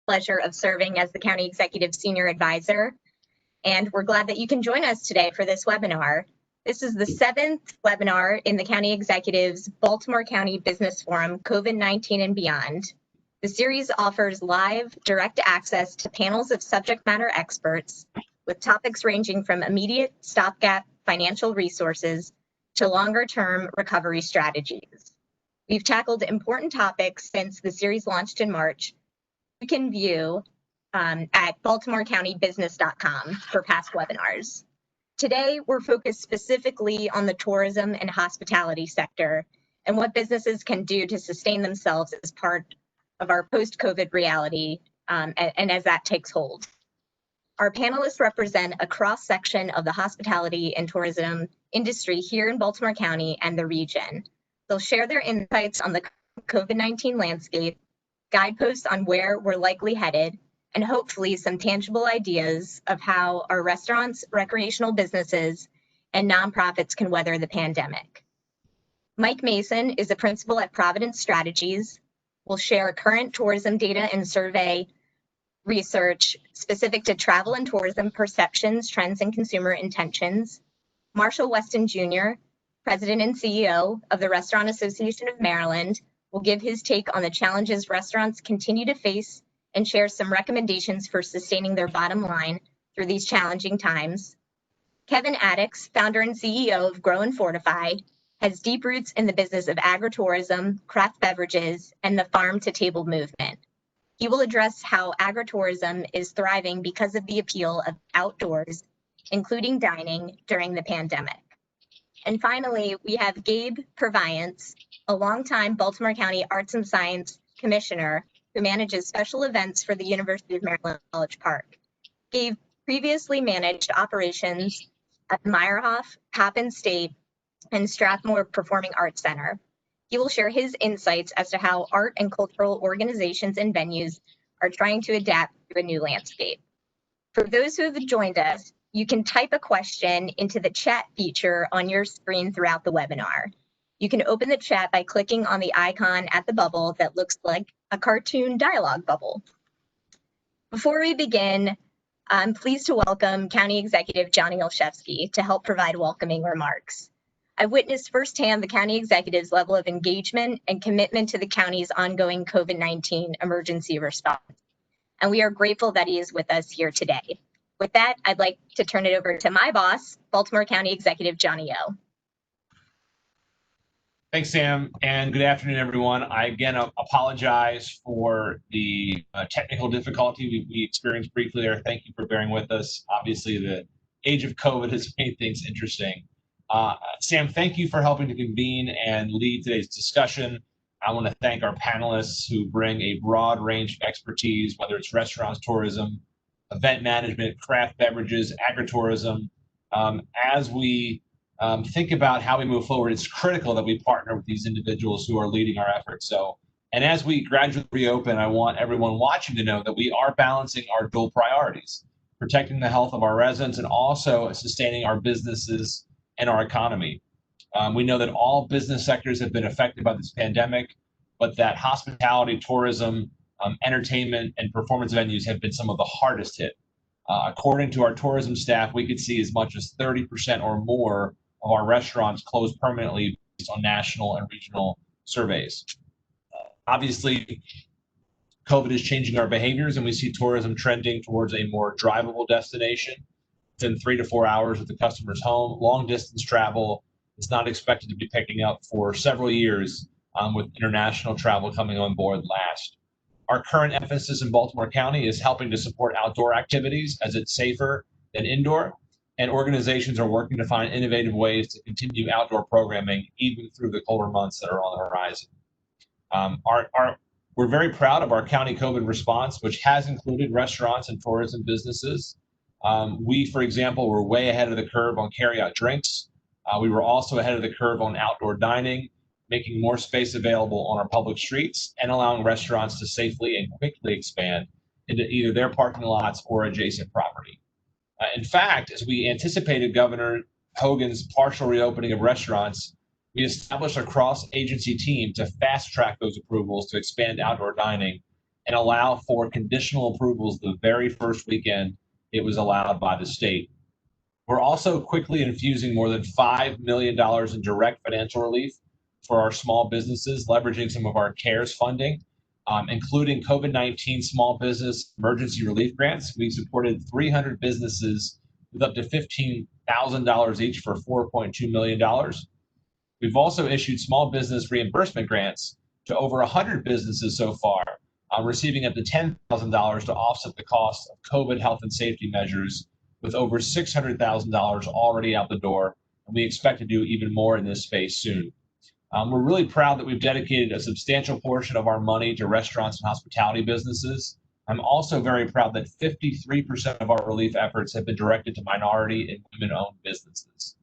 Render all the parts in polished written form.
pleasure of serving as the County Executive Senior Advisor, and we're glad that you can join us today for this webinar. This is the 7th webinar in the County Executive's Baltimore County Business Forum, COVID-19 and Beyond. The series offers live, direct access to panels of subject matter experts with topics ranging from immediate stopgap financial resources to longer-term recovery strategies. We've tackled important topics since the series launched in March. You can view at baltimorecountybusiness.com for past webinars. Today, we're focused specifically on the tourism and hospitality sector and what businesses can do to sustain themselves as part of our post-COVID reality and as that takes hold. Our panelists represent a cross-section of the hospitality and tourism industry here in Baltimore County and the region. They'll share their insights on the COVID-19 landscape, guideposts on where we're likely headed, and hopefully some tangible ideas of how our restaurants, recreational businesses, and nonprofits can weather the pandemic. Mike Mason is a principal at Providence Strategies. We'll share current tourism data and survey research specific to travel and tourism perceptions, trends, and consumer intentions. Marshall Weston Jr., President and CEO of the Restaurant Association of Maryland, will give his take on the challenges restaurants continue to face and share some recommendations for sustaining their bottom line through these challenging times. Kevin Addix, founder and CEO of Grow and Fortify, has deep roots in the business of agritourism, craft beverages, and the farm-to-table movement. He will address how agritourism is thriving because of the appeal of outdoors, including dining during the pandemic. And finally, we have Gabe Purviance, a longtime Baltimore County Arts and Science Commissioner who manages special events for the University of Maryland College Park. Gabe previously managed operations at Meyerhoff, Coppin State, and Strathmore Performing Arts Center. He will share his insights as to how art and cultural organizations and venues are trying to adapt to a new landscape. For those who have joined us, you can type a question into the chat feature on your screen throughout the webinar. You can open the chat by clicking on the icon at the bubble that looks like a cartoon dialogue bubble. Before we begin, I'm pleased to welcome County Executive Johnny Olszewski to help provide welcoming remarks. I've witnessed firsthand the county executive's level of engagement and commitment to the county's ongoing COVID-19 emergency response, and we are grateful that he is with us here today. With that, I'd like to turn it over to my boss, Baltimore County Executive Johnny O. Thanks, Sam, and good afternoon, everyone. I again apologize for the technical difficulty we experienced briefly there. Thank you for bearing with us. Obviously, the age of COVID has made things interesting. Sam, thank you for helping to convene and lead today's discussion. I want to thank our panelists who bring a broad range of expertise, whether it's restaurants, tourism, event management, craft beverages, agritourism. As we think about how we move forward, it's critical that we partner with these individuals who are leading our efforts. And as we gradually reopen, I want everyone watching to know that we are balancing our dual priorities, protecting the health of our residents and also sustaining our businesses and our economy. We know that all business sectors have been affected by this pandemic, but that hospitality, tourism, entertainment, and performance venues have been some of the hardest hit. According to our tourism staff, we could see as much as 30% or more of our restaurants closed permanently based on national and regional surveys. Obviously, COVID is changing our behaviors, and we see tourism trending towards a more drivable destination within 3 to 4 hours of the customer's home. Long distance travel is not expected to be picking up for several years, with international travel coming on board last. Our current emphasis in Baltimore County is helping to support outdoor activities as it's safer than indoor, and organizations are working to find innovative ways to continue outdoor programming even through the colder months that are on the horizon. We're very proud of our county COVID response, which has included restaurants and tourism businesses. We, for example, were way ahead of the curve on carry-out drinks. We were also ahead of the curve on outdoor dining, making more space available on our public streets and allowing restaurants to safely and quickly expand into either their parking lots or adjacent property. In fact, as we anticipated Governor Hogan's partial reopening of restaurants, we established a cross-agency team to fast-track those approvals to expand outdoor dining and allow for conditional approvals the very first weekend it was allowed by the state. We're also quickly infusing more than $5 million in direct financial relief for our small businesses, leveraging some of our CARES funding, including COVID-19 small business emergency relief grants. We've supported 300 businesses with up to $15,000 each for $4.2 million. We've also issued small business reimbursement grants to over 100 businesses so far, receiving up to $10,000 to offset the cost of COVID health and safety measures, with over $600,000 already out the door, and we expect to do even more in this space soon. We're really proud that we've dedicated a substantial portion of our money to restaurants and hospitality businesses. I'm also very proud that 53% of our relief efforts have been directed to minority and women-owned businesses.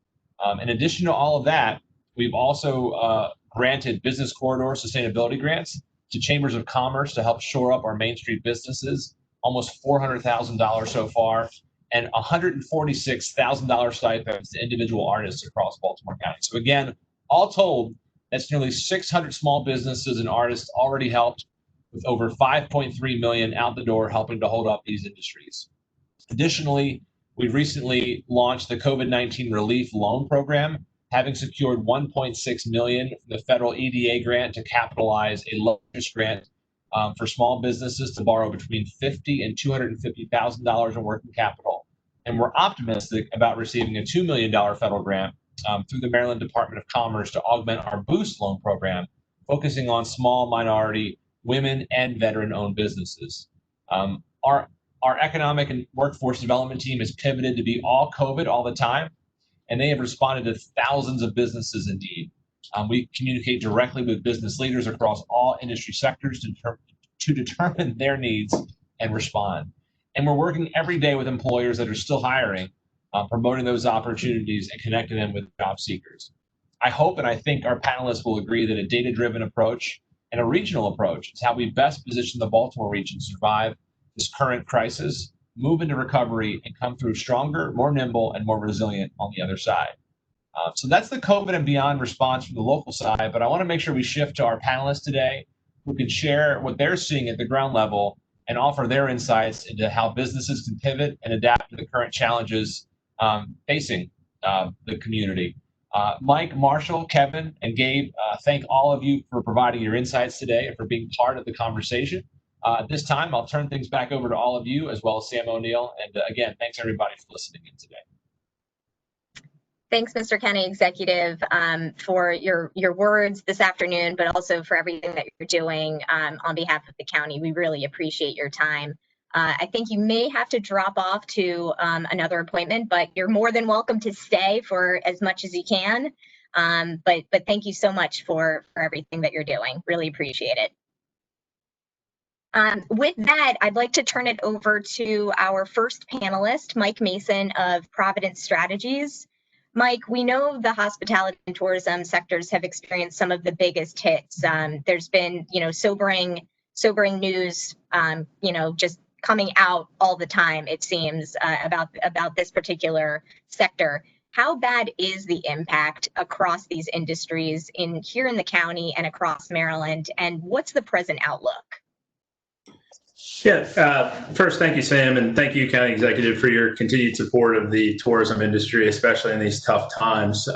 In addition to all of that, we've also granted business corridor sustainability grants to chambers of commerce to help shore up our Main Street businesses, almost $400,000 so far, and $146,000 stipends to individual artists across Baltimore County. So again, all told, that's nearly 600 small businesses and artists already helped, with over $5.3 million out the door helping to hold up these industries. Additionally, we recently launched the COVID-19 Relief Loan Program, having secured $1.6 million from the federal EDA grant to capitalize a low-interest grant for small businesses to borrow between $50,000 and $250,000 in working capital. And we're optimistic about receiving a $2 million federal grant through the Maryland Department of Commerce to augment our Boost loan program, focusing on small, minority, women, and veteran-owned businesses. Our economic and workforce development team has pivoted to be all COVID all the time, and they have responded to thousands of businesses in need. We communicate directly with business leaders across all industry sectors to determine their needs and respond. And we're working every day with employers that are still hiring, promoting those opportunities and connecting them with job seekers. I hope and I think our panelists will agree that a data-driven approach and a regional approach is how we best position the Baltimore region to survive this current crisis, move into recovery, and come through stronger, more nimble, and more resilient on the other side. So that's the COVID and beyond response from the local side, but I want to make sure we shift to our panelists today who can share what they're seeing at the ground level and offer their insights into how businesses can pivot and adapt to the current challenges facing the community. Mike, Marshall, Kevin, and Gabe, thank all of you for providing your insights today and for being part of the conversation. At this time, I'll turn things back over to all of you, as well as Sam O'Neill. And again, thanks everybody for listening in today. Thanks, Mr. County Executive, for your words this afternoon, but also for everything that you're doing on behalf of the county. We really appreciate your time. I think you may have to drop off to another appointment, but you're more than welcome to stay for as much as you can. But thank you so much for everything that you're doing. Really appreciate it. With that, I'd like to turn it over to our first panelist, Mike Mason of Providence Strategies. Mike, we know the hospitality and tourism sectors have experienced some of the biggest hits. There's been, sobering news, just coming out all the time, it seems, about this particular sector. How bad is the impact across these industries here in the county and across Maryland, and what's the present outlook? Yeah, first, thank you, Sam, and thank you, County Executive, for your continued support of the tourism industry, especially in these tough times.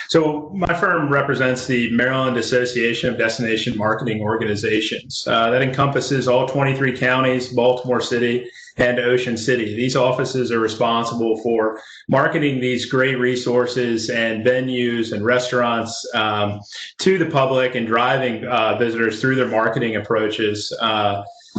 So my firm represents the Maryland Association of Destination Marketing Organizations. That encompasses all 23 counties, Baltimore City, and Ocean City. These offices are responsible for marketing these great resources and venues and restaurants to the public and driving visitors through their marketing approaches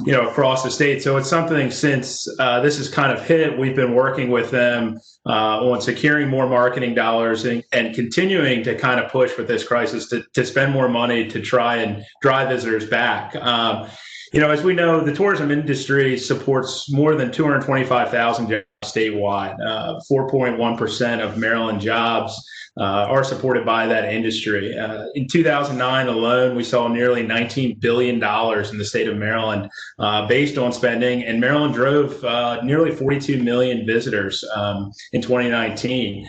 across the state. So it's something, since this has kind of hit, we've been working with them on securing more marketing dollars and continuing to kind of push with this crisis to spend more money to try and drive visitors back. As we know, the tourism industry supports more than 225,000 jobs statewide. 4.1% of Maryland jobs are supported by that industry. In 2009 alone, we saw nearly $19 billion in the state of Maryland based on spending, and Maryland drove nearly 42 million visitors in 2019.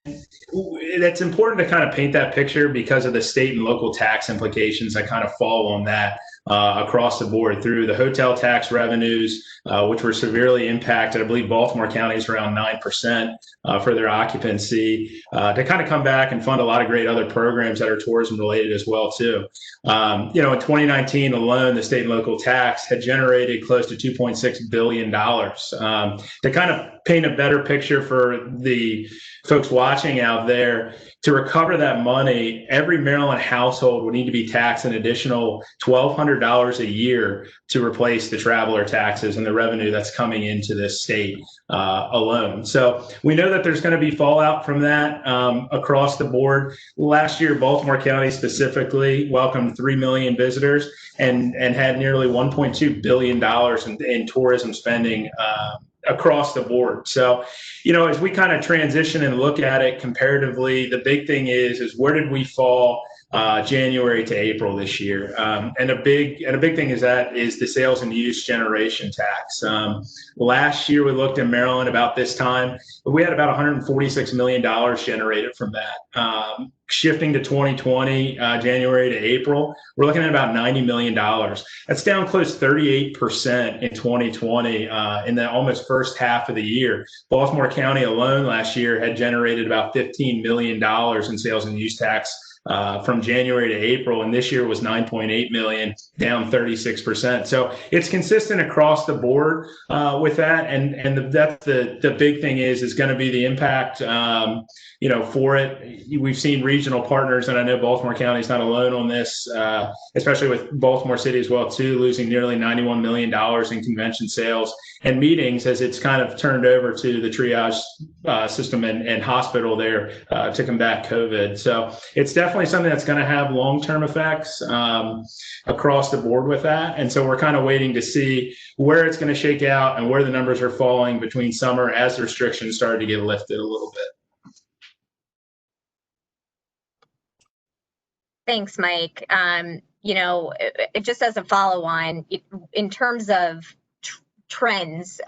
It's important to kind of paint that picture because of the state and local tax implications that kind of fall on that. across the board through the hotel tax revenues, which were severely impacted. I believe Baltimore County is around 9% for their occupancy, to kind of come back and fund a lot of great other programs that are tourism related as well too. In 2019 alone, the state and local tax had generated close to $2.6 billion. To kind of paint a better picture for the folks watching out there, to recover that money, every Maryland household would need to be taxed an additional $1,200 a year to replace the traveler taxes and the revenue that's coming into this state alone. So we know that there's going to be fallout from that across the board. Last year, Baltimore County specifically welcomed 3 million visitors and had nearly $1.2 billion in tourism spending across the board. So, as we kind of transition and look at it comparatively, the big thing is where did we fall January to April this year? And a big thing is the sales and use generation tax. Last year we looked in Maryland about this time, but we had about $146 million generated from that. Shifting to 2020, January to April, we're looking at about $90 million. That's down close 38% in 2020 in the almost first half of the year. Baltimore County alone last year had generated about $15 million in sales and use tax from January to April, and this year was 9.8 million, down 36%. So it's consistent across the board with that, and that's the big thing is going to be the impact. For it, we've seen regional partners, and I know Baltimore County is not alone on this, especially with Baltimore City as well too, losing nearly $91 million in convention sales and meetings as it's kind of turned over to the triage system and hospital there to combat COVID. So it's definitely something that's going to have long-term effects across the board with that. And so we're kind of waiting to see where it's going to shake out and where the numbers are falling between summer as the restrictions started to get lifted a little bit. Thanks, Mike. Just as a follow-on, in terms of trends,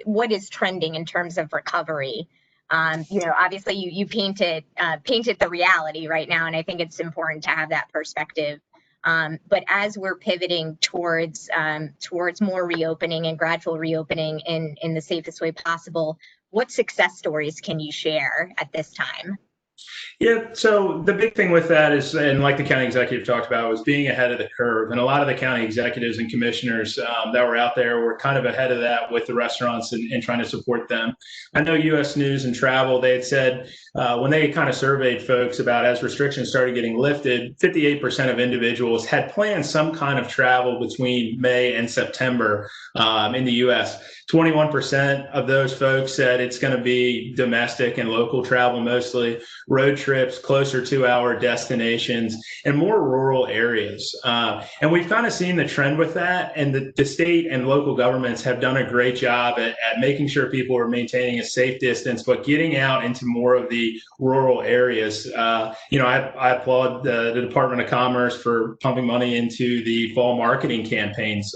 what is trending in terms of recovery? Obviously you painted the reality right now, and I think it's important to have that perspective. But as we're pivoting towards more reopening and gradual reopening in the safest way possible, what success stories can you share at this time? Yeah, so the big thing with that is, and like the county executive talked about, was being ahead of the curve. And a lot of the county executives and commissioners that were out there were kind of ahead of that with the restaurants and trying to support them. I know U.S. News and Travel, they had said when they kind of surveyed folks about as restrictions started getting lifted, 58% of individuals had planned some kind of travel between May and September in the U.S. 21% of those folks said it's going to be domestic and local travel mostly, road trips closer to our destinations, and more rural areas. And we've kind of seen the trend with that, and the state and local governments have done a great job at making sure people are maintaining a safe distance, but getting out into more of the rural areas. I applaud the Department of Commerce for pumping money into the fall marketing campaigns.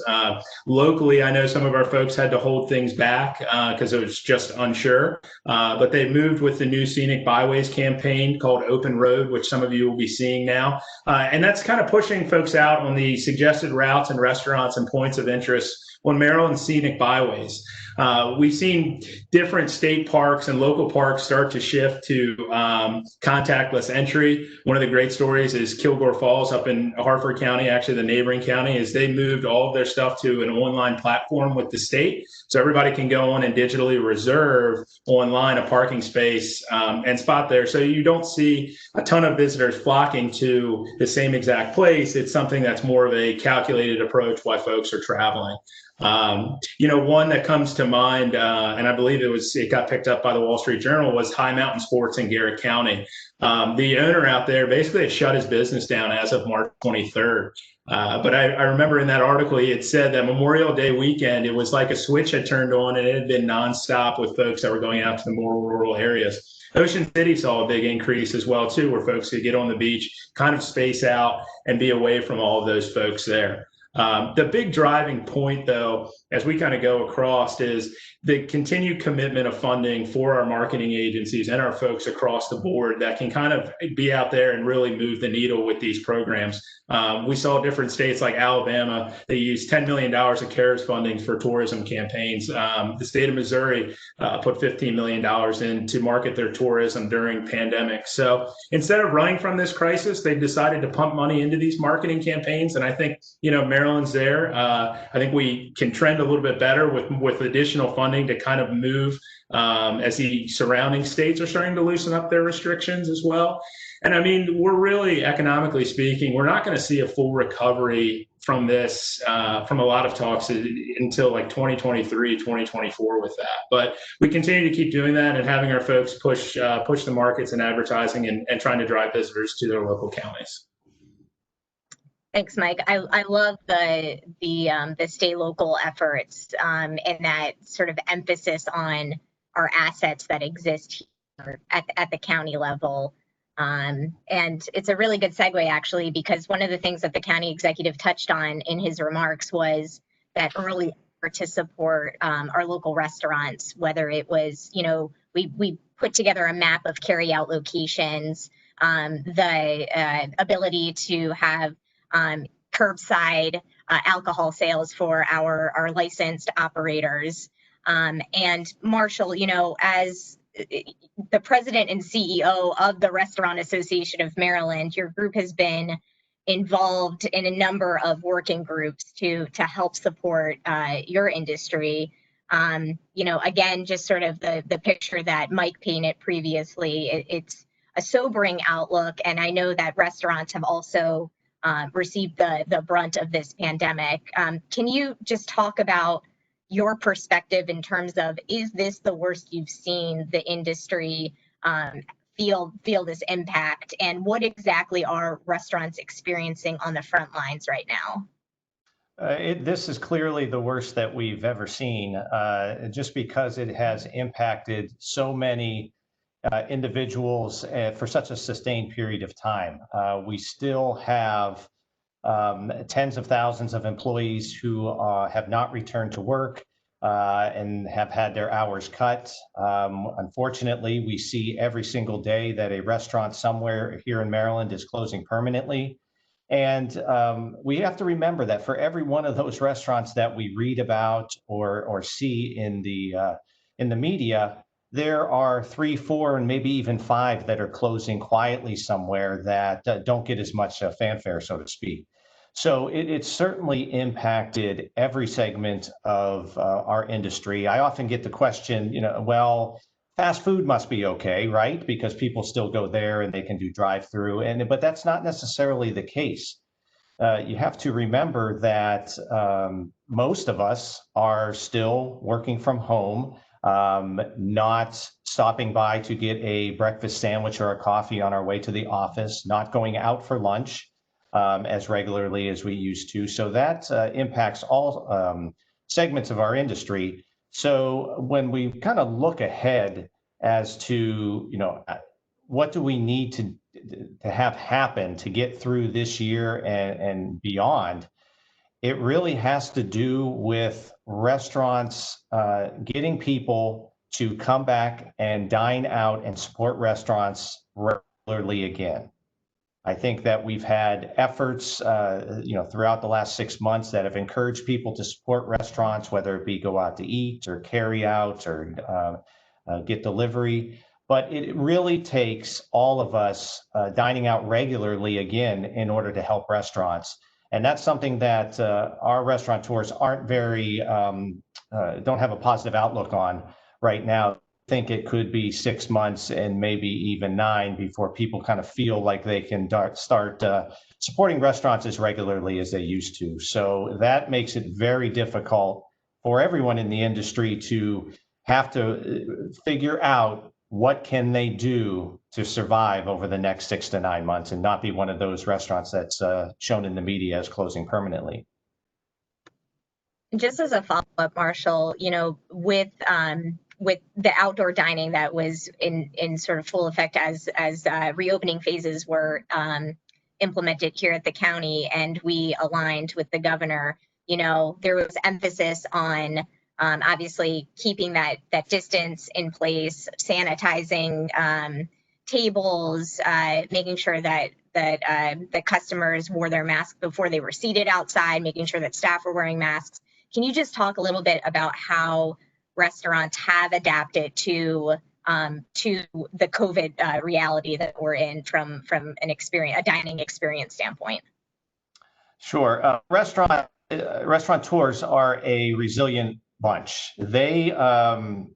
Locally, I know some of our folks had to hold things back because it was just unsure, but they moved with the new Scenic Byways campaign called Open Road, which some of you will be seeing now. And that's kind of pushing folks out on the suggested routes and restaurants and points of interest on Maryland Scenic Byways. We've seen different state parks and local parks start to shift to contactless entry. One of the great stories is Kilgore Falls up in Harford County, actually the neighboring county, is they moved all of their stuff to an online platform with the state. So everybody can go on and digitally reserve online a parking space and spot there. So you don't see a ton of visitors flocking to the same exact place. It's something that's more of a calculated approach while folks are traveling. One that comes to mind, and I believe it got picked up by the Wall Street Journal, was High Mountain Sports in Garrett County. The owner out there basically had shut his business down as of March 23rd. But I remember in that article, he had said that Memorial Day weekend, it was like a switch had turned on and it had been nonstop with folks that were going out to the more rural areas. Ocean City saw a big increase as well, too, where folks could get on the beach, kind of space out and be away from all of those folks there. The big driving point, though, as we kind of go across, is the continued commitment of funding for our marketing agencies and our folks across the board that can kind of be out there and really move the needle with these programs. We saw different states like Alabama, they used $10 million of CARES funding for tourism campaigns. The state of Missouri put $15 million in to market their tourism during pandemic. So instead of running from this crisis, they've decided to pump money into these marketing campaigns. And I think, Maryland's there. I think we can trend a little bit better with additional funding to kind of move as the surrounding states are starting to loosen up their restrictions as well. And I mean, we're really, economically speaking, we're not going to see a full recovery from this, from a lot of talks until like 2023, 2024 with that. But we continue to keep doing that and having our folks push the markets and advertising and trying to drive visitors to their local counties. Thanks, Mike. I love the stay local efforts and that sort of emphasis on our assets that exist here at the county level. And it's a really good segue, actually, because one of the things that the county executive touched on in his remarks was that early effort to support our local restaurants, whether it was, we put together a map of carry-out locations, the ability to have curbside alcohol sales for our licensed operators. And Marshall, as the president and CEO of the Restaurant Association of Maryland, your group has been involved in a number of working groups to help support your industry. Again, just sort of the picture that Mike painted previously, it's a sobering outlook. And I know that restaurants have also received the brunt of this pandemic. Can you just talk about your perspective in terms of, is this the worst you've seen the industry feel this impact, and what exactly are restaurants experiencing on the front lines right now? This is clearly the worst that we've ever seen, just because it has impacted so many individuals for such a sustained period of time. We still have tens of thousands of employees who have not returned to work and have had their hours cut. Unfortunately, we see every single day that a restaurant somewhere here in Maryland is closing permanently. And we have to remember that for every one of those restaurants that we read about or see in the media, there are 3, 4, and maybe even 5 that are closing quietly somewhere that don't get as much fanfare, so to speak. So it's certainly impacted every segment of our industry. I often get the question, well, fast food must be okay, right? Because people still go there and they can do drive-through, but that's not necessarily the case. You have to remember that most of us are still working from home, not stopping by to get a breakfast sandwich or a coffee on our way to the office, not going out for lunch as regularly as we used to. So that impacts all segments of our industry. So when we kind of look ahead as to, what do we need to have happen to get through this year and beyond, it really has to do with restaurants getting people to come back and dine out and support restaurants regularly again. I think that we've had efforts, throughout the last 6 months that have encouraged people to support restaurants, whether it be go out to eat or carry out or get delivery. But it really takes all of us dining out regularly again in order to help restaurants. And that's something that our restaurateurs aren't don't have a positive outlook on right now. I think it could be 6 months and maybe even 9 before people kind of feel like they can start supporting restaurants as regularly as they used to. So that makes it very difficult for everyone in the industry to have to figure out what can they do to survive over the next 6 to 9 months and not be one of those restaurants that's shown in the media as closing Just as a follow-up, Marshall, with the outdoor dining that was in sort of full effect as reopening phases were implemented here at the county and we aligned with the governor, you know, there was emphasis on obviously keeping that distance in place, sanitizing tables, making sure that the customers wore their masks before they were seated outside, making sure that staff were wearing masks. Can you just talk a little bit about how restaurants have adapted to the COVID reality that we're in from a dining experience standpoint? Sure. Restaurateurs are a resilient bunch. They,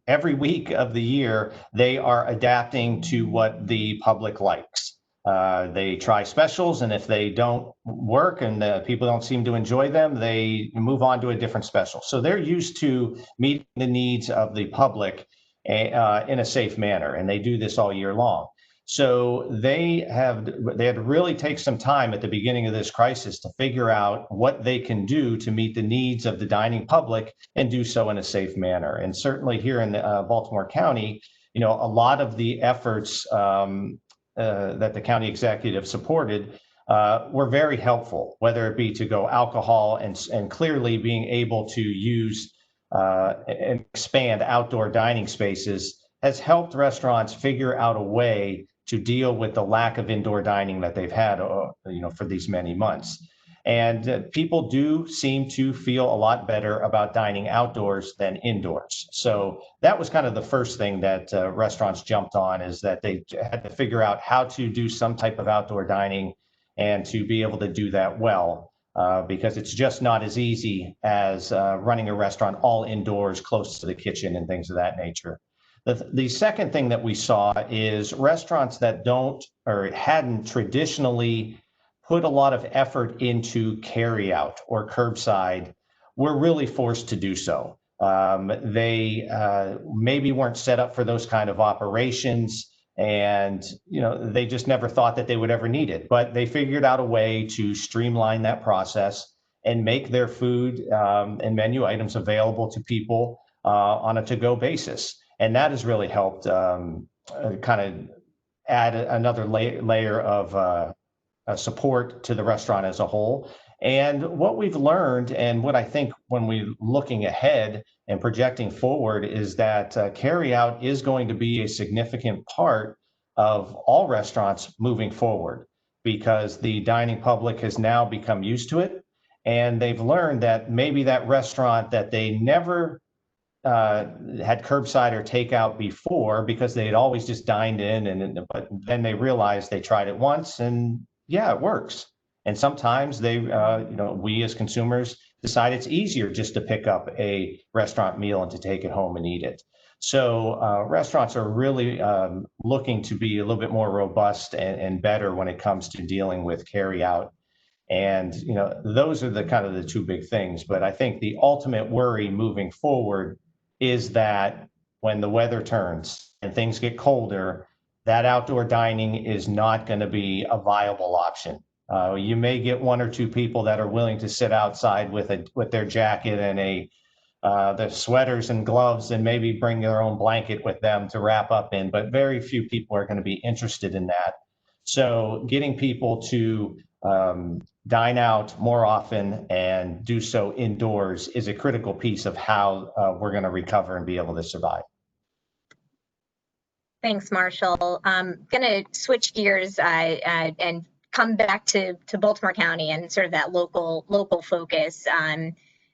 every week of the year, they are adapting to what the public likes. They try specials, and if they don't work and people don't seem to enjoy them, they move on to a different special. So they're used to meeting the needs of the public in a safe manner, and they do this all year long. So they had to really take some time at the beginning of this crisis to figure out what they can do to meet the needs of the dining public and do so in a safe manner. And certainly here in Baltimore County, you know, a lot of the efforts that the county executive supported were very helpful, whether it be to go alcohol and clearly being able to use and expand outdoor dining spaces has helped restaurants figure out a way to deal with the lack of indoor dining that they've had, you know, for these many months. And people do seem to feel a lot better about dining outdoors than indoors. So that was kind of the first thing that restaurants jumped on, is that they had to figure out how to do some type of outdoor dining and to be able to do that well, because it's just not as easy as running a restaurant all indoors, close to the kitchen and things of that nature. The second thing that we saw is restaurants that don't or hadn't traditionally put a lot of effort into carryout or curbside were really forced to do so. They maybe weren't set up for those kind of operations, and you know, they just never thought that they would ever need it. But they figured out a way to streamline that process and make their food and menu items available to people on a to-go basis. And that has really helped kind of add another layer of support to the restaurant as a whole. And what we've learned, and what I think when we're looking ahead and projecting forward, is that carryout is going to be a significant part of all restaurants moving forward, because the dining public has now become used to it. And they've learned that maybe that restaurant that they never had curbside or takeout before, because they had always just dined in, but then they realized they tried it once and yeah, it works. And sometimes they, you know, we as consumers decide it's easier just to pick up a restaurant meal and to take it home and eat it. So restaurants are really looking to be a little bit more robust and better when it comes to dealing with carry out. And, you know, those are the kind of the two big things. But I think the ultimate worry moving forward is that when the weather turns and things get colder, that outdoor dining is not going to be a viable option. You may get one or two people that are willing to sit outside with their jacket and the sweaters and gloves, and maybe bring their own blanket with them to wrap up in, but very few people are going to be interested in that. So getting people to dine out more often and do so indoors is a critical piece of how we're going to recover and be able to survive. Thanks, Marshall. I'm going to switch gears and come back to Baltimore County and sort of that local focus,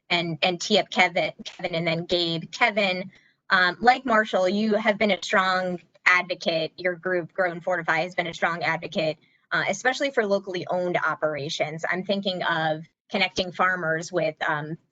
and tee up Kevin and then Gabe. Kevin, like Marshall, you have been a strong advocate. Your group, Grow and Fortify, has been a strong advocate, especially for locally owned operations. I'm thinking of connecting farmers with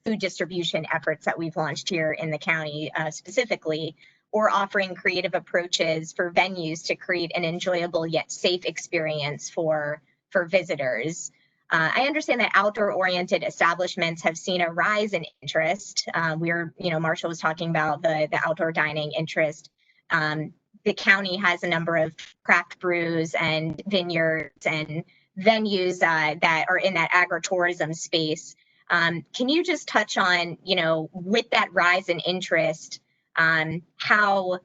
food distribution efforts that we've launched here in the county specifically, or offering creative approaches for venues to create an enjoyable yet safe experience for visitors. I understand that outdoor-oriented establishments have seen a rise in interest. Marshall was talking about the outdoor dining interest. The county has a number of craft brews and vineyards and venues that are in that agritourism space. Can you just touch on, with that rise in interest, how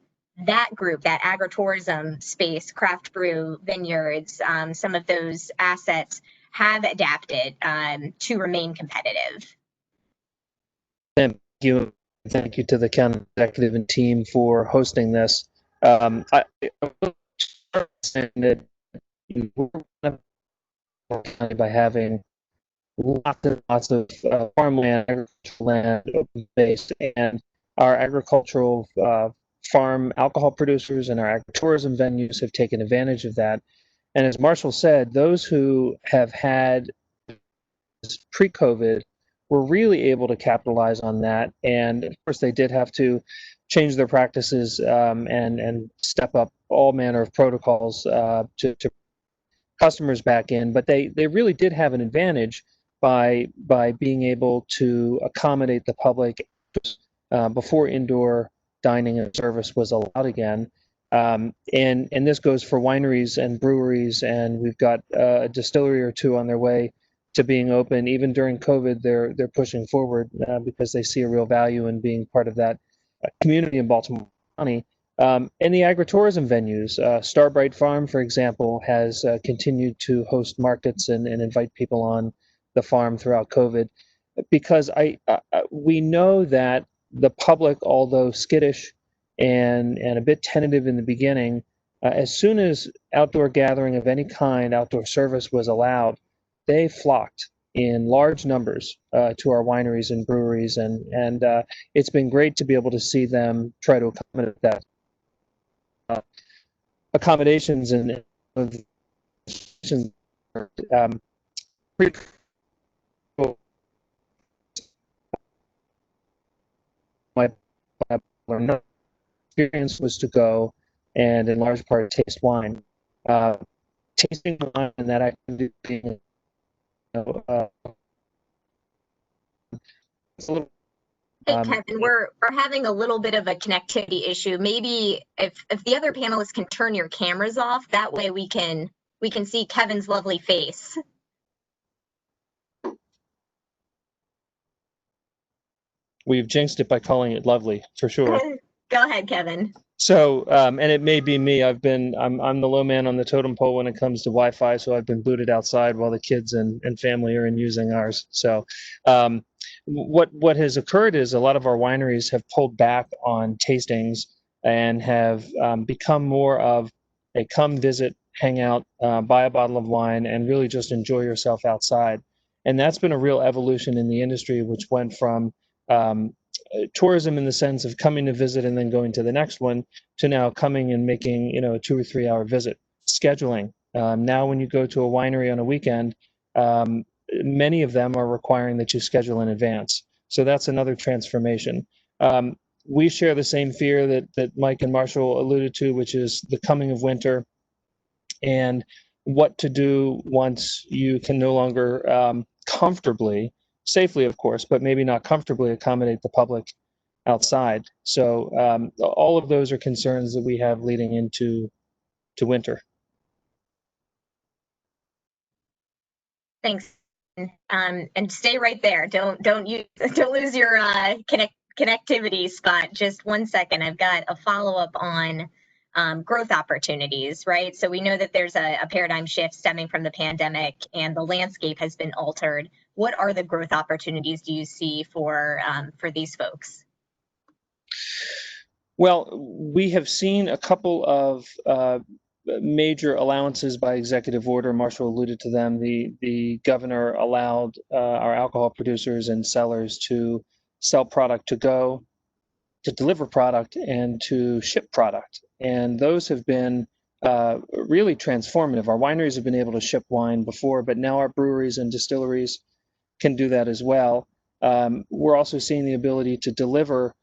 that group, that agritourism space, craft brew, vineyards, some of those assets have adapted to remain competitive. Thank you. Thank you to the county executive and team for hosting this. I understand that by having lots and lots of farmland, agricultural land, open space, and our agricultural farm alcohol producers and our agritourism venues have taken advantage of that. And as Marshall said, those who have had pre-COVID were really able to capitalize on that. And of course, they did have to change their practices and step up all manner of protocols to customers back in. But they really did have an advantage by being able to accommodate the public before indoor dining and service was allowed again. And this goes for wineries and breweries, and we've got a distillery or two on their way to being open. Even during COVID, they're pushing forward because they see a real value in being part of that community in Baltimore County. And the agritourism venues, Starbright Farm, for example, has continued to host markets and invite people on the farm throughout COVID, because we know that the public, although skittish and a bit tentative in the beginning, as soon as outdoor gathering of any kind, outdoor service was allowed, they flocked in large numbers to our wineries and breweries, and it's been great to be able to see them try to accommodate that. Accommodations and my experience was to go and in large part taste wine. Tasting wine and that activity being, it's a little. Hey, Kevin, we're having a little bit of a connectivity issue. Maybe if the other panelists can turn your cameras off, that way we can see Kevin's lovely face. We've jinxed it by calling it lovely, for sure. Go ahead, Kevin. So, and it may be me. I'm the low man on the totem pole when it comes to Wi-Fi, so I've been booted outside while the kids and family are in using ours. So, what has occurred is a lot of our wineries have pulled back on tastings and have become more of a come visit, hang out, buy a bottle of wine, and really just enjoy yourself outside. And that's been a real evolution in the industry, which went from tourism in the sense of coming to visit and then going to the next one, to now coming and making a 2 or 3 hour visit. Scheduling. Now when you go to a winery on a weekend, many of them are requiring that you schedule in advance. So that's another transformation. We share the same fear that Mike and Marshall alluded to, which is the coming of winter and what to do once you can no longer comfortably, safely of course, but maybe not comfortably accommodate the public outside. So all of those are concerns that we have leading into winter. Thanks. And stay right there. Don't lose your connectivity spot. Just 1 second. I've got a follow-up on growth opportunities, right? So we know that there's a paradigm shift stemming from the pandemic and the landscape has been altered. What are the growth opportunities do you see for these folks? Well, we have seen a couple of major allowances by executive order. Marshall alluded to them. The governor allowed our alcohol producers and sellers to sell product to go, to deliver product, and to ship product. And those have been really transformative. Our wineries have been able to ship wine before, but now our breweries and distilleries can do that as well. We're also seeing the ability to deliver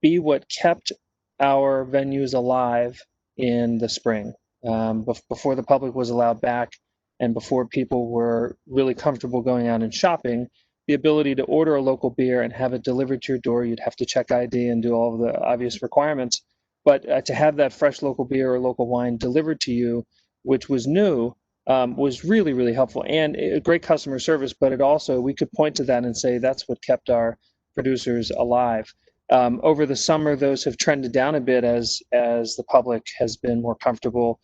be what kept our venues alive in the spring, before the public was allowed back and before people were really comfortable going out and shopping. The ability to order a local beer and have it delivered to your door, you'd have to check ID and do all of the obvious requirements. But to have that fresh local beer or local wine delivered to you, which was new, was really, really helpful, and a great customer service. But it also, we could point to that and say that's what kept our producers alive. Over the summer, those have trended down a bit as the public has been more comfortable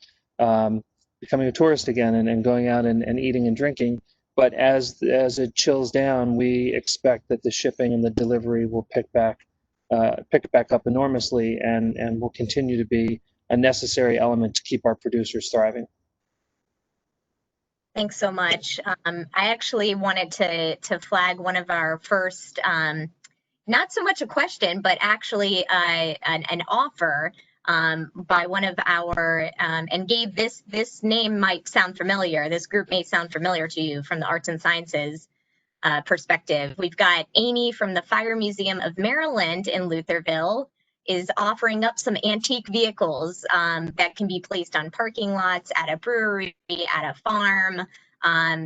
becoming a tourist again and going out and eating and drinking. But as it chills down, we expect that the shipping and the delivery will pick back up enormously and will continue to be a necessary element to keep our producers thriving. Thanks so much. I actually wanted to flag one of our first, not so much a question, but actually an offer by one of our, and Gabe, this name might sound familiar. This group may sound familiar to you from the arts and sciences perspective. We've got Amy from the Fire Museum of Maryland in Lutherville is offering up some antique vehicles that can be placed on parking lots, at a brewery, at a farm.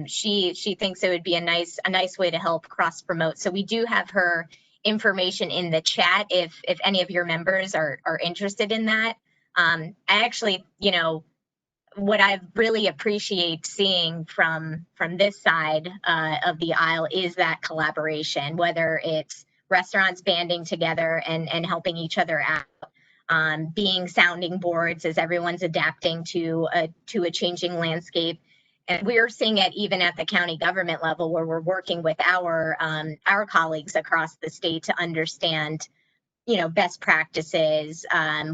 She thinks it would be a nice way to help cross promote. So we do have her information in the chat if any of your members are interested in that. I actually, what I really appreciate seeing from this side of the aisle is that collaboration, whether it's restaurants banding together and helping each other out, being sounding boards as everyone's adapting to a changing landscape. And we're seeing it even at the county government level, where we're working with our colleagues across the state to understand, best practices,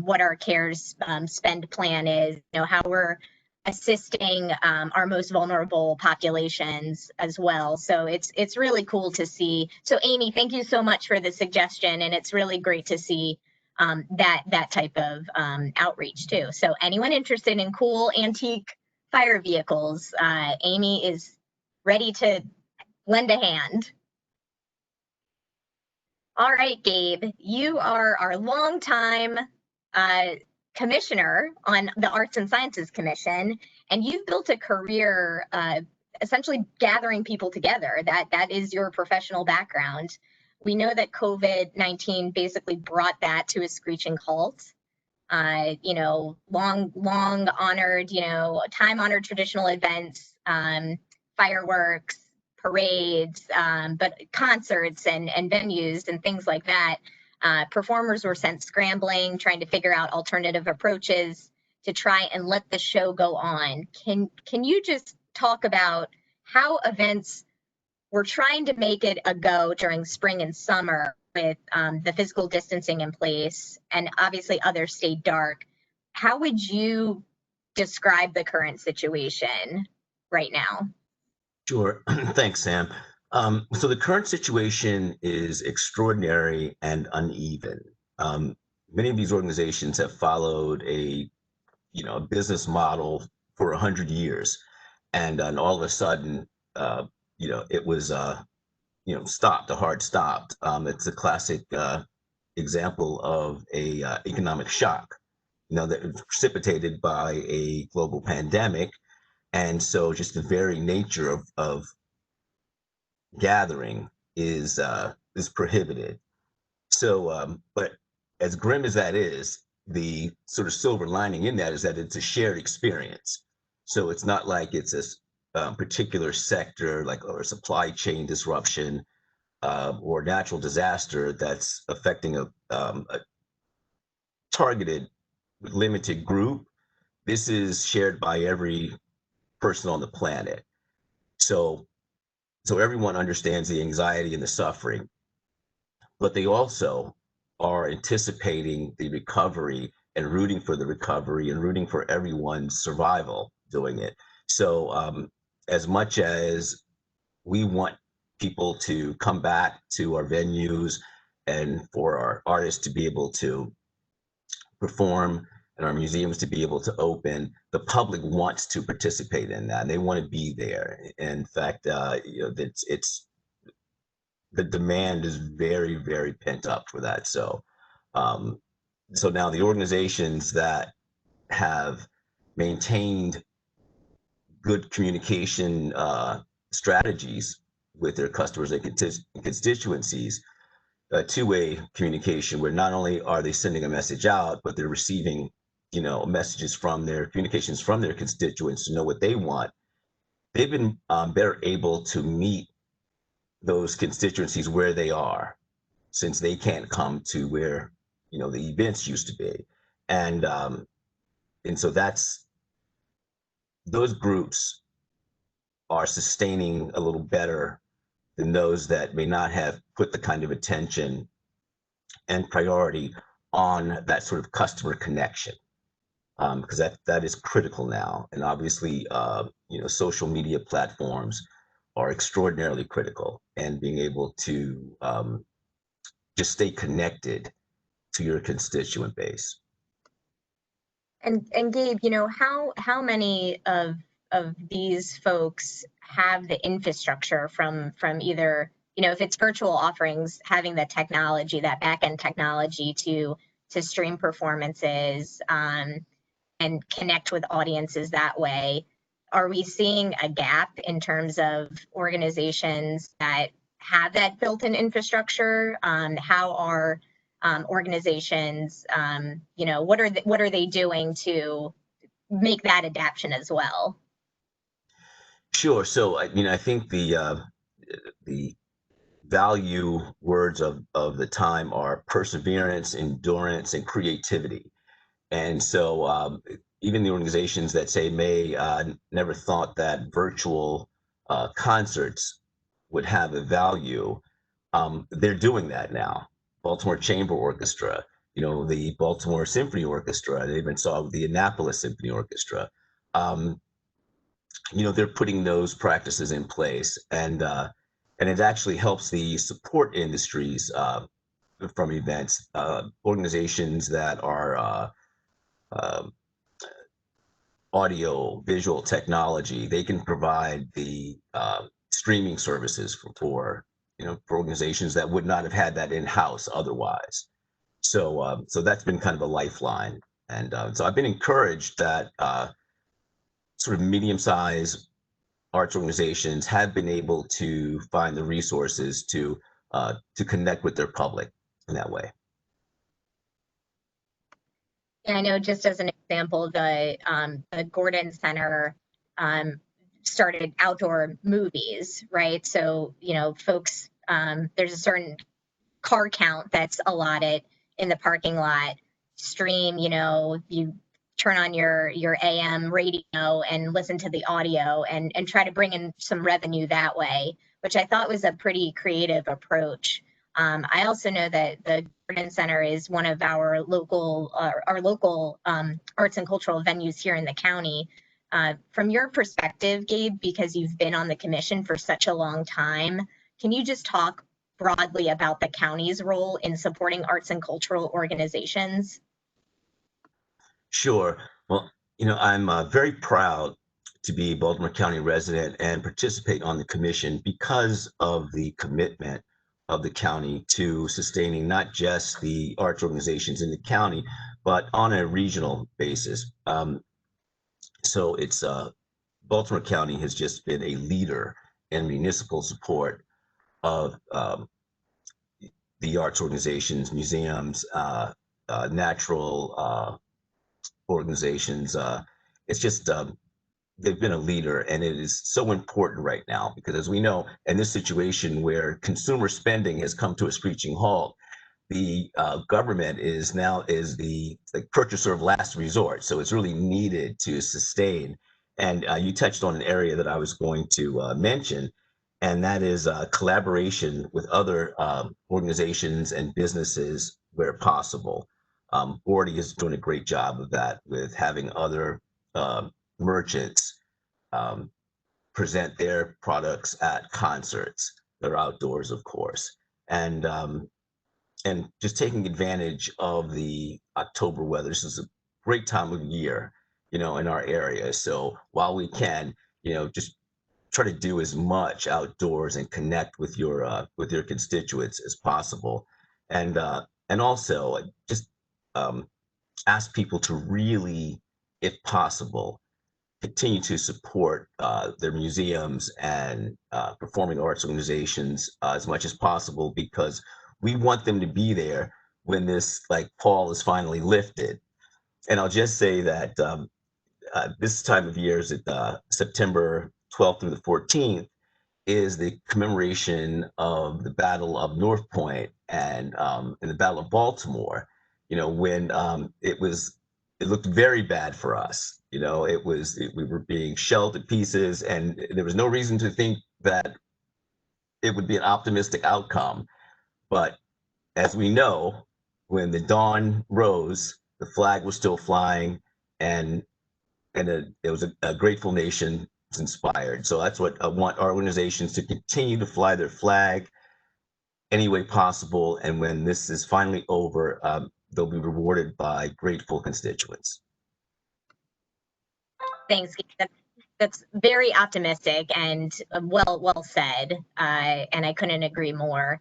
what our CARES spend plan is, how we're assisting our most vulnerable populations as well. So it's really cool to see. So Amy, thank you so much for the suggestion, and it's really great to see that type of outreach too. So anyone interested in cool antique fire vehicles, Amy is ready to lend a hand. All right, Gabe, you are our longtime commissioner on the Arts and Sciences Commission, and you've built a career essentially gathering people together. That is your professional background. We know that COVID-19 basically brought that to a screeching halt. Long honored, time honored traditional events, fireworks, parades, but concerts and venues and things like that. Performers were sent scrambling, trying to figure out alternative approaches to try and let the show go on. Can you just talk about how events were trying to make it a go during spring and summer with the physical distancing in place, and obviously others stayed dark? How would you describe the current situation right now? Sure. Thanks, Sam. So the current situation is extraordinary and uneven. Many of these organizations have followed a business model for 100 years, and all of a sudden, it was stopped, a hard stop. It's a classic example of a economic shock, that was precipitated by a global pandemic. And so just the very nature of gathering is prohibited. So, but as grim as that is, the sort of silver lining in that is that it's a shared experience. So it's not like it's a particular sector, or a supply chain disruption or natural disaster that's affecting a targeted, limited group. This is shared by every person on the planet. So everyone understands the anxiety and the suffering, but they also are anticipating the recovery and rooting for the recovery and rooting for everyone's survival doing it. So as much as we want people to come back to our venues and for our artists to be able to perform and our museums to be able to open, the public wants to participate in that, and they want to be there. In fact, it's the demand is very, very pent up for that. So, so now the organizations that have maintained good communication strategies with their customers and constituencies, two-way communication, where not only are they sending a message out, but they're receiving messages from their communications from their constituents to know what they want. They've been better able to meet those constituencies where they are since they can't come to where, the events used to be. And so those groups are sustaining a little better than those that may not have put the kind of attention and priority on that sort of customer connection, because that is critical now. And obviously, social media platforms are extraordinarily critical, and being able to just stay connected to your constituent base. And Gabe, how many of these folks have the infrastructure from either, if it's virtual offerings, having the technology, that back end technology to stream performances and connect with audiences that way? Are we seeing a gap in terms of organizations that have that built-in infrastructure? How are organizations, what are they doing to make that adaptation as well? Sure. So, I think the value words of the time are perseverance, endurance, and creativity. And so, even the organizations that say may never thought that virtual concerts would have a value, they're doing that now. Baltimore Chamber Orchestra, the Baltimore Symphony Orchestra, they even saw the Annapolis Symphony Orchestra. They're putting those practices in place, and it actually helps the support industries from events, organizations that are audio visual technology. They can provide the streaming services for organizations that would not have had that in-house otherwise. So that's been kind of a lifeline. And so I've been encouraged that sort of medium-sized arts organizations have been able to find the resources to connect with their public in that way. Yeah, I know, just as an example, the Gordon Center started outdoor movies, right? So, folks, there's a certain car count that's allotted in the parking lot. Stream, you turn on your AM radio and listen to the audio and try to bring in some revenue that way, which I thought was a pretty creative approach. I also know that the Gordon Center is one of our local arts and cultural venues here in the county. From your perspective, Gabe, because you've been on the commission for such a long time, can you just talk broadly about the county's role in supporting arts and cultural organizations? Sure. Well, I'm very proud to be a Baltimore County resident and participate on the commission because of the commitment of the county to sustaining not just the arts organizations in the county, but on a regional basis. So it's Baltimore County has just been a leader in municipal support of the arts organizations, museums, natural organizations. It's just they've been a leader, and it is so important right now because, as we know, in this situation where consumer spending has come to a screeching halt, the government is the purchaser of last resort. So it's really needed to sustain. And you touched on an area that I was going to mention, and that is collaboration with other organizations and businesses where possible. Gordy is doing a great job of that with having other merchants present their products at concerts. They're outdoors, of course, and just taking advantage of the October weather. This is a great time of year, in our area. So while we can, just try to do as much outdoors and connect with your constituents as possible, and also just ask people to really, if possible, continue to support their museums and performing arts organizations as much as possible, because we want them to be there when this pall is finally lifted. And I'll just say that this time of year is September 12th through the 14th is the commemoration of the Battle of North Point. and in the Battle of Baltimore, when it looked very bad for us. We were being shelled to pieces, and there was no reason to think that it would be an optimistic outcome. But as we know, when the dawn rose, the flag was still flying, and it was a grateful nation was inspired. So that's what I want our organizations to continue to fly their flag any way possible. And when this is finally over, they'll be rewarded by grateful constituents. Thanks. That's very optimistic and well said. And I couldn't agree more.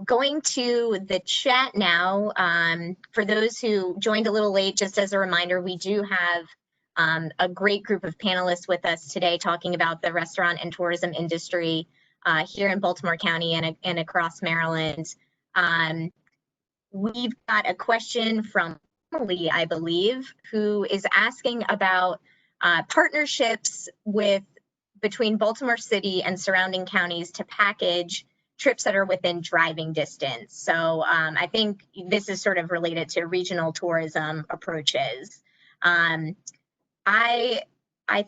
Going to the chat now, for those who joined a little late, just as a reminder, we do have a great group of panelists with us today talking about the restaurant and tourism industry here in Baltimore County and across Maryland. We've got a question from Emily, I believe, who is asking about partnerships between Baltimore City and surrounding counties to package trips that are within driving distance. So I think this is sort of related to regional tourism approaches. I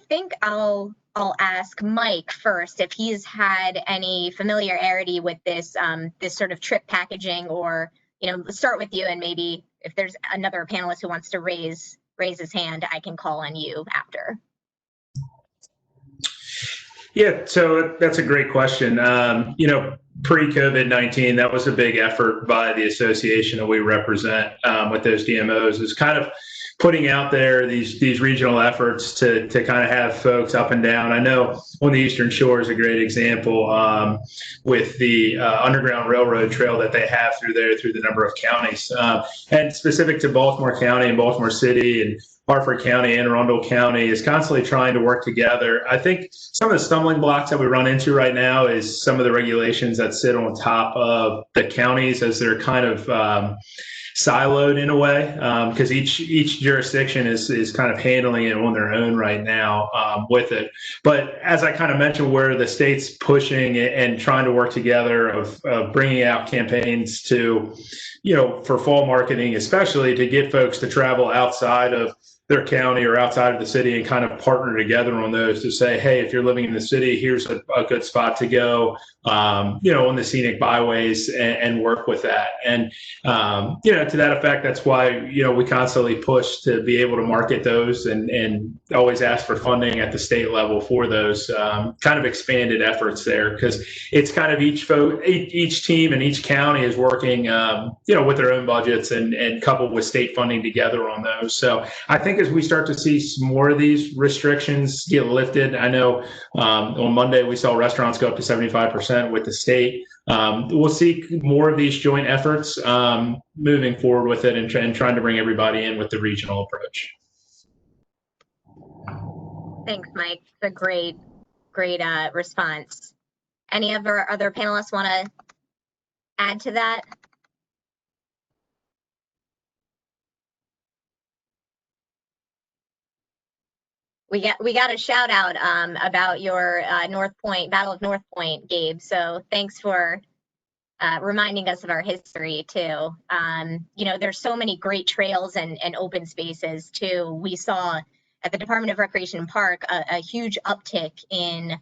think I'll ask Mike first if he's had any familiarity with this this sort of trip packaging, or let's start with you, and maybe if there's another panelist who wants to raise his hand, I can call on you after. Yeah, so that's a great question. Pre-COVID-19, that was a big effort by the association that we represent with those DMOs, is kind of putting out there these regional efforts to kind of have folks up and down. I know on the Eastern Shore is a great example with the Underground Railroad trail that they have through the number of counties. And specific to Baltimore County and Baltimore City and Harford County, Anne Arundel County is constantly trying to work together. I think some of the stumbling blocks that we run into right now is some of the regulations that sit on top of the counties, as they're kind of siloed in a way, because each jurisdiction is kind of handling it on their own right now with it. But as I kind of mentioned, where the state's pushing and trying to work together of bringing out campaigns to, for fall marketing, especially to get folks to travel outside of their county or outside of the city and kind of partner together on those to say, hey, if you're living in the city, here's a good spot to go, on the scenic byways and work with that. And, to that effect, that's why, we constantly push to be able to market those and always ask for funding at the state level for those kind of expanded efforts there, because it's kind of each team and each county is working, with their own budgets and coupled with state funding together on those. So I think as we start to see some more of these restrictions get lifted, I know on Monday we saw restaurants go up to 75% with the state. We'll see more of these joint efforts moving forward with it and trying to bring everybody in with the regional approach. Thanks, Mike. It's a great response. Any of our other panelists want to add to that? We got a shout out about your Battle of North Point, Gabe. So thanks for reminding us of our history too. There's so many great trails and open spaces too. We saw at the Department of Recreation and Park a huge uptick in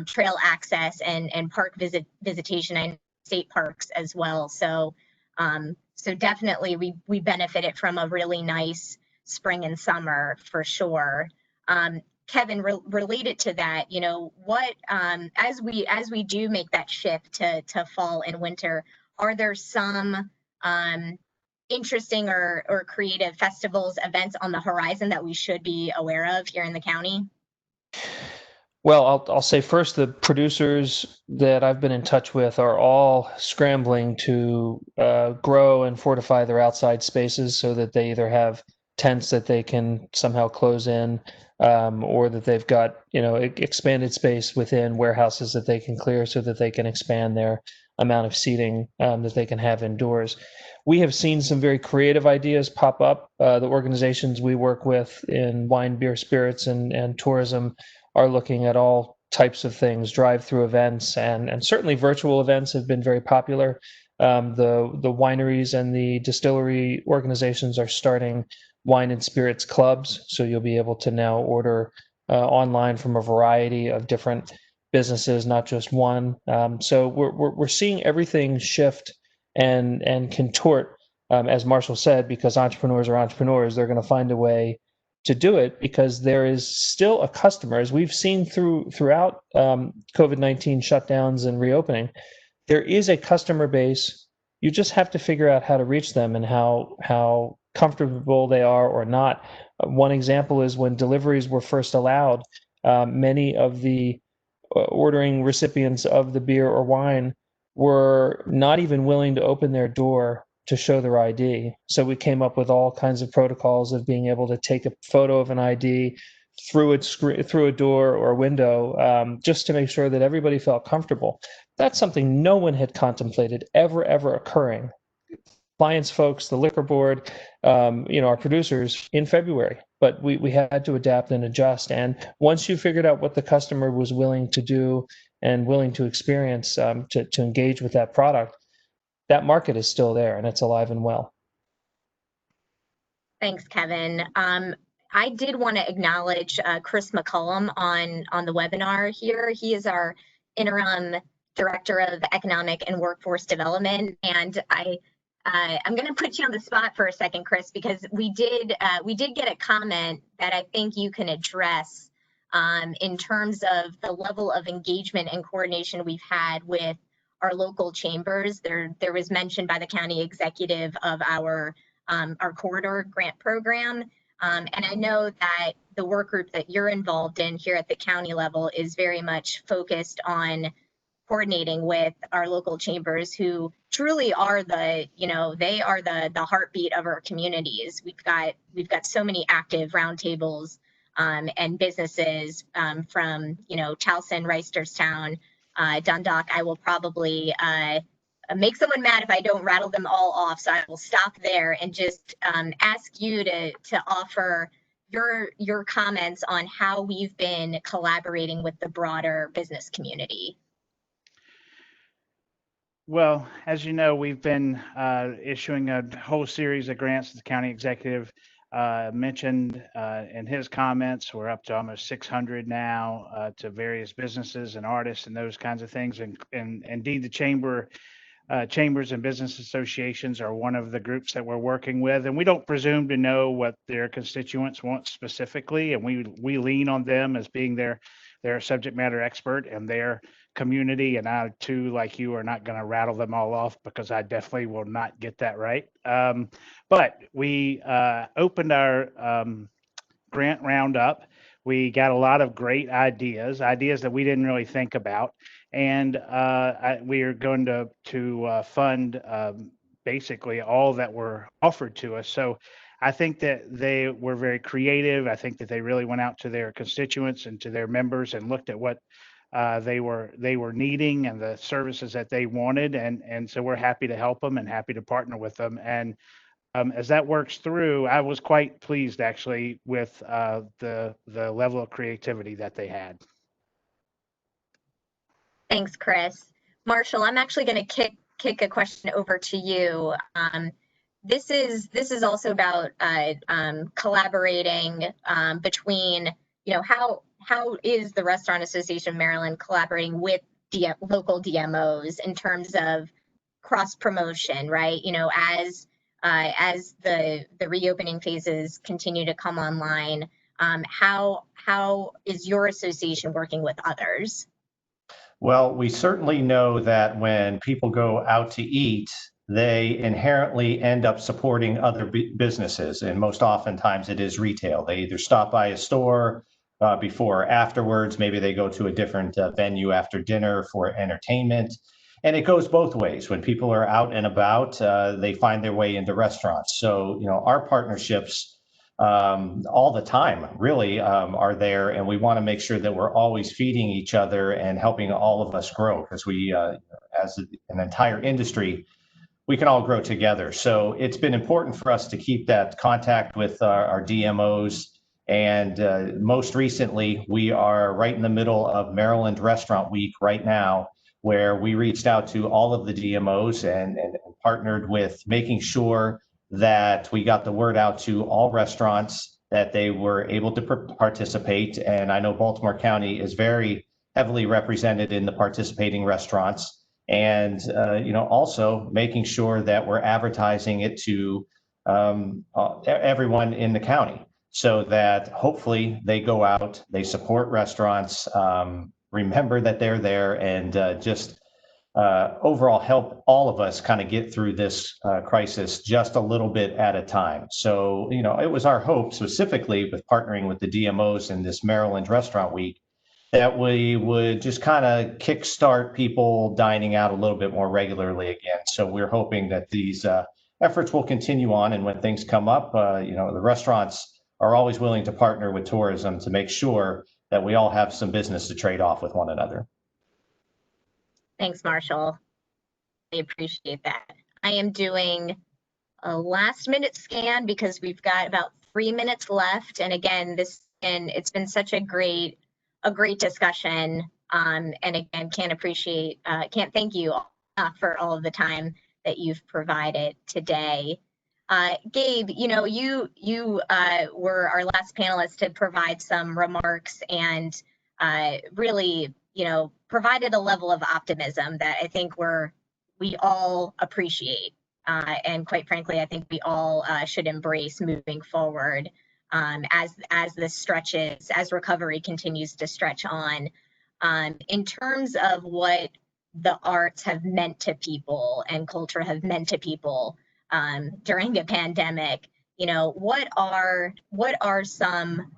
trail access and park visitation and state parks as well. So definitely we benefited from a really nice spring and summer for sure. Kevin, related to that, what as we do make that shift to fall and winter, are there some interesting or creative festivals, events on the horizon that we should be aware of here in the county? Well, I'll say first, the producers that I've been in touch with are all scrambling to grow and fortify their outside spaces so that they either have tents that they can somehow close in, or that they've got expanded space within warehouses that they can clear so that they can expand their amount of seating that they can have indoors. We have seen some very creative ideas pop up. The organizations we work with in wine, beer, spirits, and tourism are looking at all types of things. Drive-through events and certainly virtual events have been very popular. The wineries and the distillery organizations are starting wine and spirits clubs, so you'll be able to now order online from a variety of different businesses, not just one. So we're seeing everything shift and contort, as Marshall said, because entrepreneurs are entrepreneurs. They're going to find a way to do it because there is still a customer, as we've seen throughout COVID-19 shutdowns and reopening. There is a customer base. You just have to figure out how to reach them and how comfortable they are or not. One example is when deliveries were first allowed, many of the ordering recipients of the beer or wine were not even willing to open their door to show their ID. So we came up with all kinds of protocols of being able to take a photo of an ID through a door or a window, just to make sure that everybody felt comfortable. That's something no one had contemplated ever occurring. Compliance folks, the liquor board, our producers in February, but we had to adapt and adjust. And once you figured out what the customer was willing to do and willing to experience, to engage with that product, that market is still there and it's alive and well. Thanks, Kevin. I did want to acknowledge Chris McCullum on the webinar here. He is our interim director of economic and workforce development, and I'm going to put you on the spot for a second, Chris, because we did get a comment that I think you can address in terms of the level of engagement and coordination we've had with our local chambers. There was mention by the county executive of our corridor grant program. And I know that the work group that you're involved in here at the county level is very much focused on coordinating with our local chambers, who truly are they are the heartbeat of our communities. We've got so many active roundtables and businesses from Towson, Reisterstown, Dundalk. I will probably make someone mad if I don't rattle them all off, so I will stop there and just ask you to offer your comments on how we've been collaborating with the broader business community. Well, as you know, we've been issuing a whole series of grants. The county executive mentioned in his comments. We're up to almost 600 now to various businesses and artists and those kinds of things. And indeed, the chambers and business associations are one of the groups that we're working with. And we don't presume to know what their constituents want specifically. And we lean on them as being their subject matter expert and their community. And I too, like you, are not going to rattle them all off because I definitely will not get that right. But we opened our grant round up. We got a lot of great ideas that we didn't really think about. And we are going to fund basically all that were offered to us. So I think that they were very creative. I think that they really went out to their constituents and to their members and looked at what they were needing and the services that they wanted. And so we're happy to help them and happy to partner with them. And as that works through, I was quite pleased actually with the level of creativity that they had. Thanks, Chris. Marshall, I'm actually going to kick a question over to you. This is also about collaborating between, how is the Restaurant Association of Maryland collaborating with local DMOs in terms of cross promotion, right? As the reopening phases continue to come online, how is your association working with others? Well, we certainly know that when people go out to eat, they inherently end up supporting other businesses. And most oftentimes it is retail. They either stop by a store before or afterwards. Maybe they go to a different venue after dinner for entertainment. And it goes both ways. When people are out and about, they find their way into restaurants. So, our partnerships all the time really are there, and we want to make sure that we're always feeding each other and helping all of us grow, because we as an entire industry, we can all grow together. So it's been important for us to keep that contact with our DMOs. And most recently, we are right in the middle of Maryland Restaurant Week right now, where we reached out to all of the DMOs and partnered with making sure that we got the word out to all restaurants that they were able to participate. And I know Baltimore County is very heavily represented in the participating restaurants. And, also making sure that we're advertising it to everyone in the county so that hopefully they go out, they support restaurants, remember that they're there, and just overall help all of us kind of get through this crisis just a little bit at a time. So, it was our hope, specifically with partnering with the DMOs in this Maryland Restaurant Week, that we would just kind of kickstart people dining out a little bit more regularly again. So we're hoping that these efforts will continue on, and when things come up, the restaurants are always willing to partner with tourism to make sure that we all have some business to trade off with one another. Thanks, Marshall. I appreciate that. I am doing a last minute scan because we've got about 3 minutes left. And again, it's been such a great discussion. And again, can't thank you for all of the time that you've provided today. Gabe, you were our last panelist to provide some remarks and really, provided a level of optimism that I think we all appreciate. And quite frankly, I think we all should embrace moving forward as recovery continues to stretch on. In terms of what the arts have meant to people and culture have meant to people during a pandemic, what are some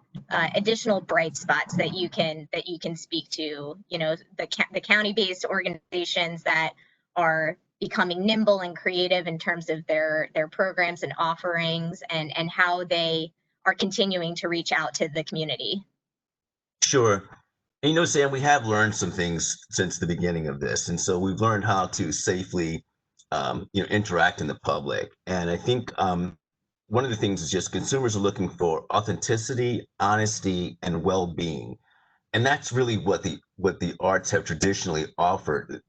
additional bright spots that you can speak to? The county-based organizations that are becoming nimble and creative in terms of their programs and offerings, and how they are continuing to reach out to the community. Sure. And, Sam, we have learned some things since the beginning of this. And so we've learned how to safely, interact in the public. And I think one of the things is just consumers are looking for authenticity, honesty, and well-being. And that's really what the arts have traditionally offered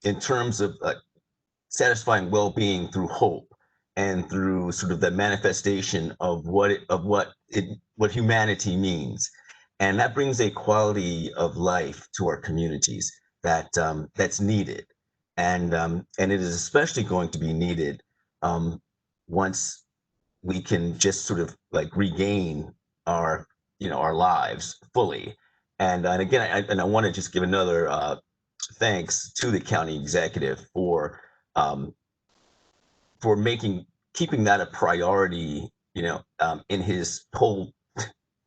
in terms of satisfying well-being through hope and through sort of the manifestation of what humanity means. And that brings a quality of life to our communities that's needed. And it is especially going to be needed once we can just sort of like regain our lives fully. And again, I want to just give another thanks to the county executive for keeping that a priority, in his whole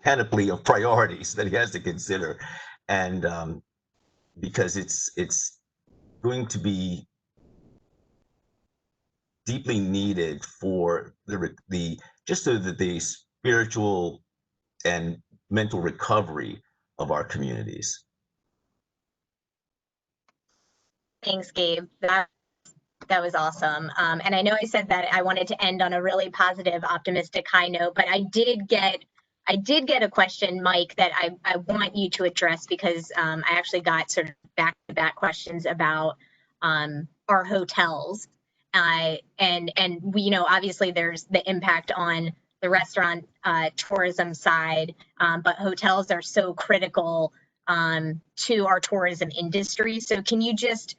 panoply of priorities that he has to consider. And because it's going to be deeply needed for just so that the spiritual and mental recovery of our communities. Thanks, Gabe. That was awesome. And I know I said that I wanted to end on a really positive, optimistic high note, but I did get a question, Mike, that I want you to address, because I actually got sort of back-to-back questions about our hotels. And we, obviously there's the impact on the restaurant tourism side, but hotels are so critical to our tourism industry. So can you just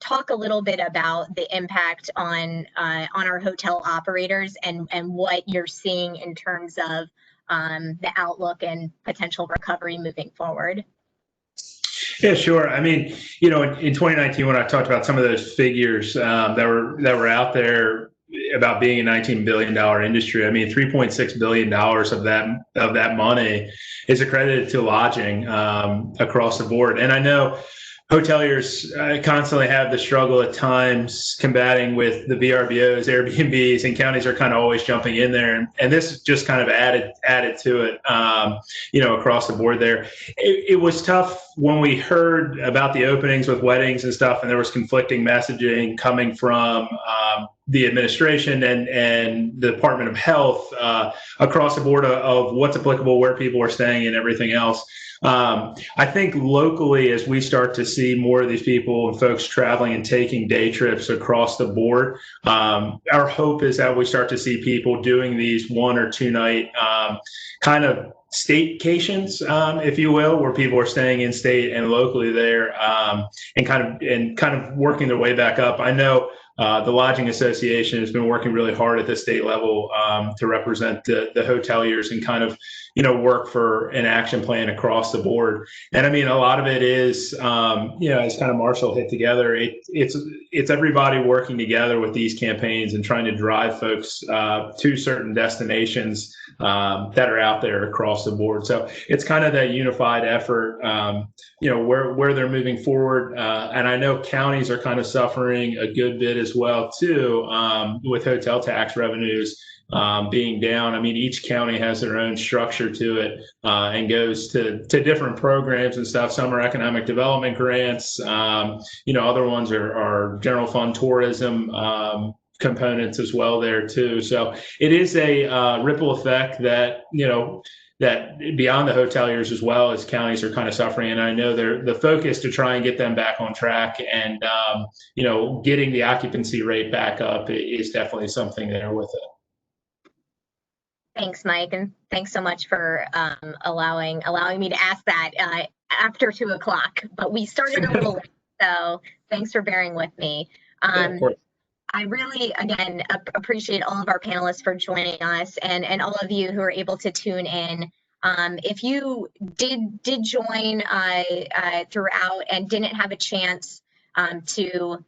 talk a little bit about the impact on our hotel operators and what you're seeing in terms of the outlook and potential recovery moving forward? Yeah, sure. I mean, in 2019, when I talked about some of those figures that were out there about being a $19 billion industry, I mean, $3.6 billion of that money is accredited to lodging across the board. And I know hoteliers constantly have the struggle at times combating with the VRBOs, Airbnbs, and counties are kind of always jumping in there. And this just kind of added to it, across the board there. It was tough when we heard about the openings with weddings and stuff, and there was conflicting messaging coming from the administration and the Department of Health across the board of what's applicable, where people are staying, and everything else. I think locally, as we start to see more of these people and folks traveling and taking day trips across the board, our hope is that we start to see people doing these 1 or 2 night kind of staycations, if you will, where people are staying in state and locally there, and kind of working their way back up. I know the Lodging Association has been working really hard at the state level to represent the hoteliers and kind of, work for an action plan across the board. And I mean, a lot of it is, as kind of Marshall hit together, it's everybody working together with these campaigns and trying to drive folks to certain destinations that are out there across the board. So it's kind of that unified effort, where they're moving forward. And I know counties are kind of suffering a good bit as well, too, with hotel tax revenues being down. I mean, each county has their own structure to it and goes to different programs and stuff. Some are economic development grants. Other ones are general fund tourism components as well there too. So it is a ripple effect that, that beyond the hoteliers as well as counties are kind of suffering. And I know the focus to try and get them back on track and, getting the occupancy rate back up is definitely something there with it. Thanks, Mike, and thanks so much for allowing me to ask that after 2 o'clock. But we started a little late, so thanks for bearing with me. Of course. I really, again, appreciate all of our panelists for joining us and all of you who are able to tune in. If you did join throughout and didn't have a chance to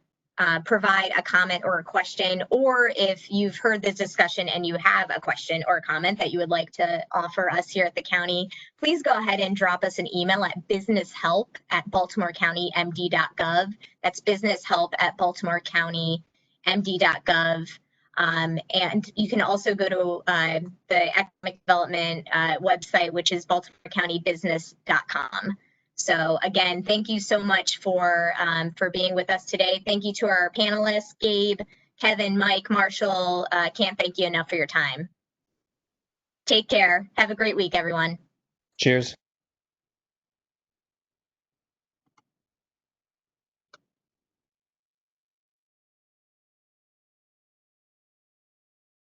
provide a comment or a question, or if you've heard this discussion and you have a question or a comment that you would like to offer us here at the county, please go ahead and drop us an email at businesshelp@baltimorecountymd.gov. That's businesshelp@baltimorecountymd.gov. And you can also go to the economic development website, which is baltimorecountybusiness.com. So again, thank you so much for being with us today. Thank you to our panelists, Gabe, Kevin, Mike, Marshall. Can't thank you enough for your time. Take care. Have a great week, everyone. Cheers.